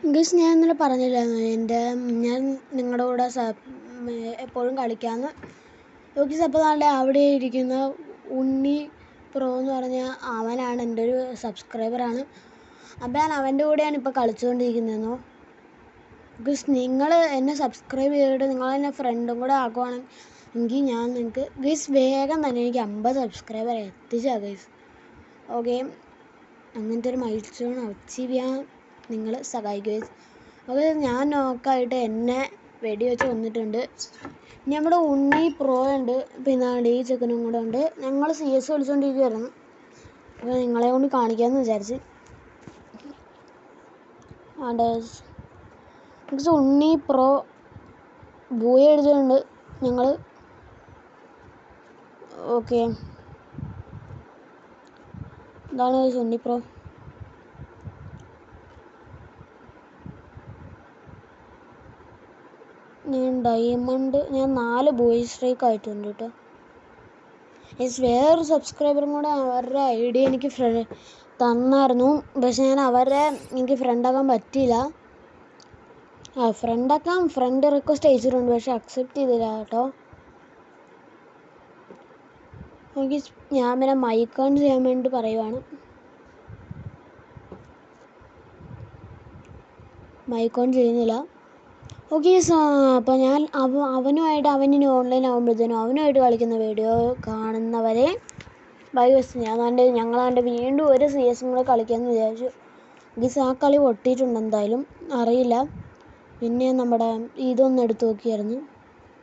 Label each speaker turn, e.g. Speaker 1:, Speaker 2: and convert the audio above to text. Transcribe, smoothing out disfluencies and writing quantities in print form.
Speaker 1: Guys, ഞാൻ ഇന്നലെ പറഞ്ഞില്ലായിരുന്നു ഞാൻ നിങ്ങളുടെ കൂടെ എപ്പോഴും കളിക്കാമെന്ന്. ഗയ്സ്, അപ്പോൾ അവിടെ ഇരിക്കുന്ന ഉണ്ണി പ്രോ എന്ന് പറഞ്ഞ അവനാണ് എൻ്റെ ഒരു സബ്സ്ക്രൈബറാണ്. അപ്പോൾ ഞാൻ അവൻ്റെ കൂടെയാണ് ഇപ്പോൾ കളിച്ചുകൊണ്ടിരിക്കുന്നതെന്നോ. ഗയ്സ്, നിങ്ങൾ എന്നെ സബ്സ്ക്രൈബ് ചെയ്തിട്ട് നിങ്ങളെന്നെ ഫ്രണ്ടും കൂടെ ആക്കുവാണെങ്കിൽ ഞാൻ നിങ്ങൾക്ക് ഗയ്സ് വേഗം തന്നെ എനിക്ക് 50 സബ്സ്ക്രൈബർ എത്തിച്ചാൽ ഗയ്സ്. ഓക്കെ, അങ്ങനത്തെ ഒരു മൈൽ സ്റ്റോൺ അച്ചീവ് ചെയ്യാൻ നിങ്ങൾ സഹായിക്കുക. അത് ഞാൻ നോക്കായിട്ട് എന്നെ വെടിവെച്ച് വന്നിട്ടുണ്ട്. ഇനി നമ്മുടെ ഉണ്ണി പ്രോ ഉണ്ട്, പിന്നെ ഈ ചെക്കനും കൂടെ ഉണ്ട്. ഞങ്ങൾ CS കളിച്ചുകൊണ്ടിരിക്കുമായിരുന്നു. അപ്പോൾ നിങ്ങളെ കൊണ്ട് കാണിക്കാമെന്ന് വിചാരിച്ച്. ഉണ്ണി പ്രോ ബൂയ എഴുതിയിട്ടുണ്ട് ഞങ്ങൾ. ഓക്കെ, ഇതാണ് ഉണ്ണി പ്രോ. ഞാൻ 4 ബോയ് സ്ട്രൈക്ക് ആയിട്ടുണ്ട് കേട്ടോ. വേറൊരു സബ്സ്ക്രൈബറും കൂടെ അവരുടെ ID എനിക്ക് തന്നായിരുന്നു. പക്ഷെ ഞാൻ എനിക്ക് ഫ്രണ്ടാക്കാൻ പറ്റിയില്ല. ഫ്രണ്ട് റിക്വസ്റ്റ് അയച്ചിട്ടുണ്ട്, പക്ഷെ അക്സെപ്റ്റ് ചെയ്തില്ല കേട്ടോ. ഞാൻ പിന്നെ മൈക്ക് ഓൺ ചെയ്യാൻ വേണ്ടി പറയുവാണ്. മൈക്ക് ഓൺ ചെയ്യുന്നില്ല. ഓക്കെ, അപ്പോൾ ഞാൻ അവനിനി ഓൺലൈൻ ആകുമ്പോഴത്തേനും അവനുമായിട്ട് കളിക്കുന്ന വീഡിയോ കാണുന്നവരെ ബൈ ഗയ്സ്. ഞങ്ങളാണ്ട് വീണ്ടും ഒരു CS കൂടെ കളിക്കാമെന്ന് വിചാരിച്ചു. ഗയ്സ്, ആ കളി പൊട്ടിയിട്ടുണ്ട് എന്തായാലും, അറിയില്ല. പിന്നെ നമ്മുടെ ഇതൊന്ന് എടുത്ത് നോക്കിയായിരുന്നു.